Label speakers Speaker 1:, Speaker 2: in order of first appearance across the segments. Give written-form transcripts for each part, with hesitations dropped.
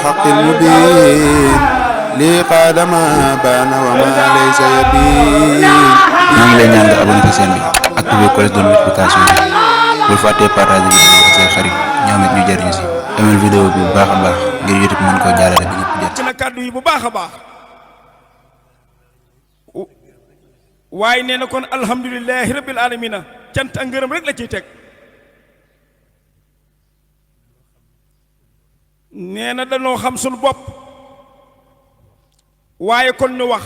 Speaker 1: الحق المبين لي قاد ما بان وما ليس يبين.
Speaker 2: ñoo ngi lay ñaan nga abonné ci chaîne bi activé cloche de notification bi bul fàttee partager vidéo ak say xarit ñoom it ñu jariñu si amal vidéo bi bu baax a baax ngir YouTube mën koo jaarale bi ñëpp jot
Speaker 3: ci na kàddu yi bu baax a baax waaye nee na kon alhamdulilahi rabbil alamina cant ak ngërëm rek la ciy teg nee na dañoo xam suñu bopp waaye kon ñu wax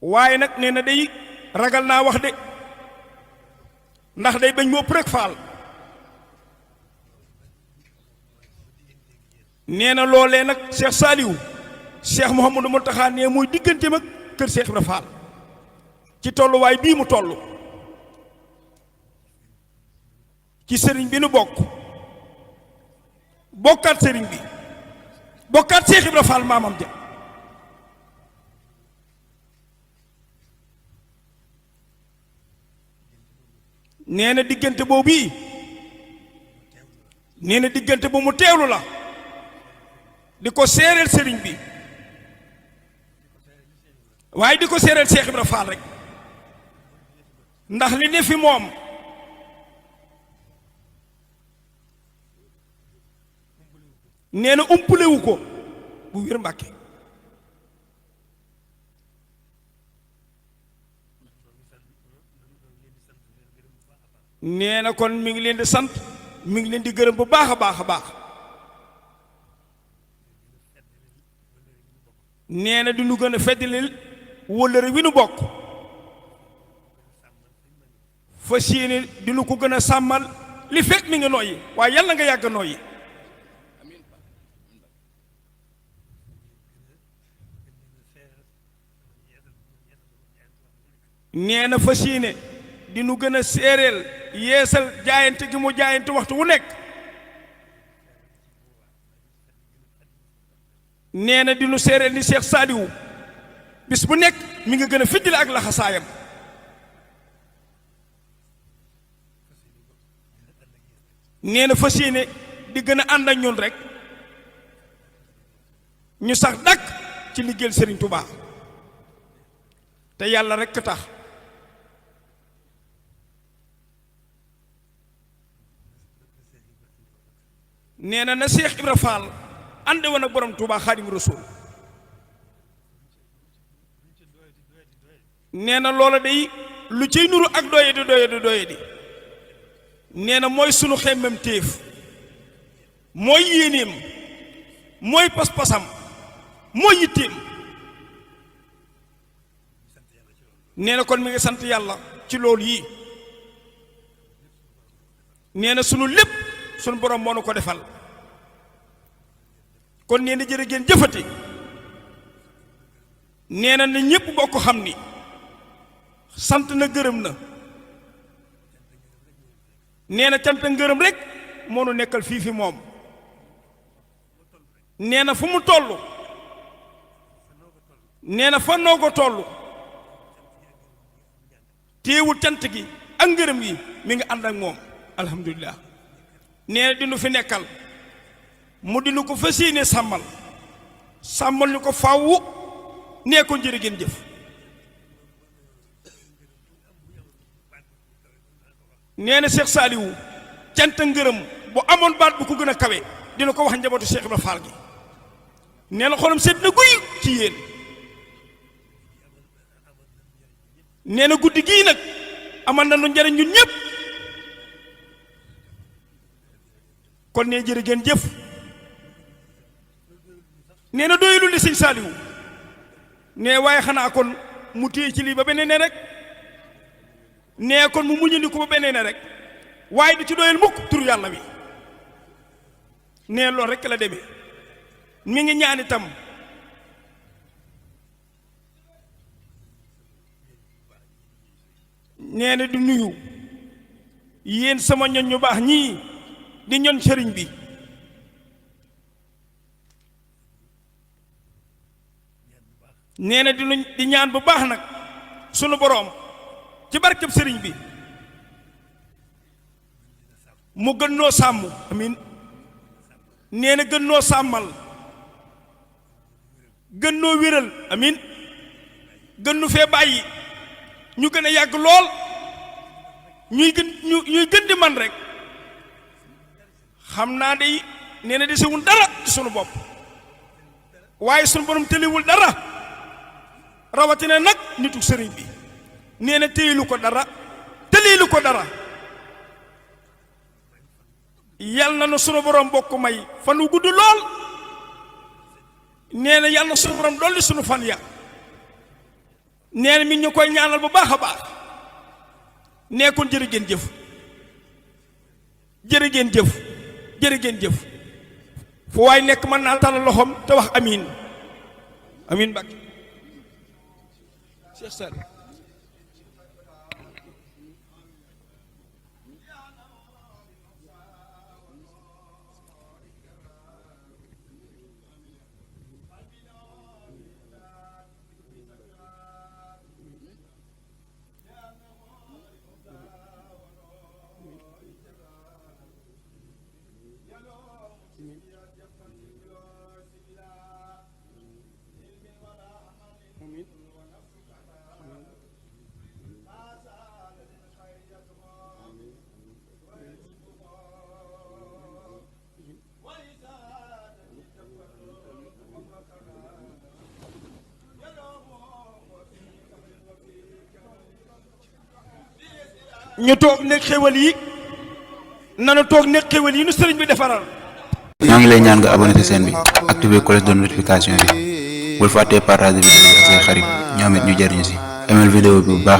Speaker 3: waaye nag nee na day ragal naa wax de ndax day bañ mu ëpp rek faal nee na loolee nag Cheikh Saliou Cheikh Mouhamadou Mountakha nee muy digganteem ak kër Cheikh Ibra Fall ci tolluwaay bii mu toll ci sëriñ bi nu bokkaat sëriñ bi bokkaat Cheikh Ibra Fall maamam ja nee na diggante boobu bii nee na diggante bu mu teewlu la di ko séeréel sëriñ bi waaye di ko séeréel Cheikh Ibra Fall rek ndax li ne fi moom nee na umpulewu ko bu wér Mbàkke nee na kon mi ngi leen di sant mi ngi leen di gërëm bu baax a baax a baax nee na di nu gën a feddalil wóllëre wi nu bokk fas yéene di nu ko gën a sàmmal li fekk mi ngi nooyi waaye yàlla nga yàgg nooyi nee na fas yéene di nu gën a séeréel yeesal jaayante gi mu jaayante waxtu wu nekk nee na di nu séeréel ni Cheikh Saliou bis bu nekk mi nga gën a fiddile ak laxasaayam nee na fas yéene di gën a ànd ak ñun rek ñu sax dàkk ci liggéeyal Serigne Touba te yàlla rek tax nee na Cheikh Ibra Fall ànd woon ak borom Touba Xaadim Rasul nee na loola day lu ciy nuru ak doyadi nee na mooy sunu xemmem téef mooy yéenéem mooy pas-pasam mooy yitteem nee na kon mi ngi sant yàlla ci loolu yii nee na sunu lépp sunu borom moo nu ko defal kon nee na jërë ngeen jëfati nee na ñépp bokk xam ni sant na gërëm na nee na cant ngërëm rek moo nu nekkal fii fi moom nee na fu mu toll nee na fa noo ko toll téewul cant gi ak ngërëm yi mi ngi ànd ak moom alhamdulilah nee na dinu fi nekkal mu dinu ko fas yéene sàmmal ñu ko fàwwu nee ko jërë ngeen jëf nee na Cheikh Saliou cant ngërëm bu amoon baat bu ko gën a kawe dina ko wax njabootu Cheikh Ibra Fall gi nee na xolam seet na guy ci yéen nee na guddi gii nag amal na nu njariñ ñun ñëpp kon nee jërë ngeen jëf nee na doyulul li sëñ Saliou nee waaye xanaa kon mu téye ci lii ba beneen ne rek nee kon mu muñandi ko ba beneen ne rek waaye du ci doyal mukk tur yàlla wi nee loolu rek la demee mi ngi ñaan itam nee na di nuyu yéen sama ñoñ ñu baax ñii di ñoñ sëriñ bi nee na di ñaan bu baax nag sunu boroom ci barkeb sëriñ bi mu gën noo sàmm amin nee na gën noo sàmmal gën noo wéral amin gën nu fee bàyyi ñu gën a yàgg lool ñuy gën di man rek xam naa day nee na desewul dara ci sunu bopp waaye sunu borom tëliwul dara rawatina nag nitu sëriñ bi nee na téyilu ko dara tëlilu ko dara yal na nu sunu borom bokk may fan wu gudd lool nee na yal na sunu borom dolli sunu fan ya nee na mi ñu koy ñaanal bu baax a baax nekkoon jërë ngeen jëf jërë ngeen jëf jërë ngeen jëf fu waay nekk mën naa talal loxoom te wax amiin amiin Mbàkke Cheikh Sall ñu toog nekk xéwal yi nanu toog nekk xéwal yi nu sëriñ bi defaral.
Speaker 2: ñoo ngi lay ñaan nga abonné ci chaîne bi activer cloche de notification bi bul fàttee partager vidéo bi ak say xarit ñoom it ñu jariñu ci. aimé vidéo bi bu baax.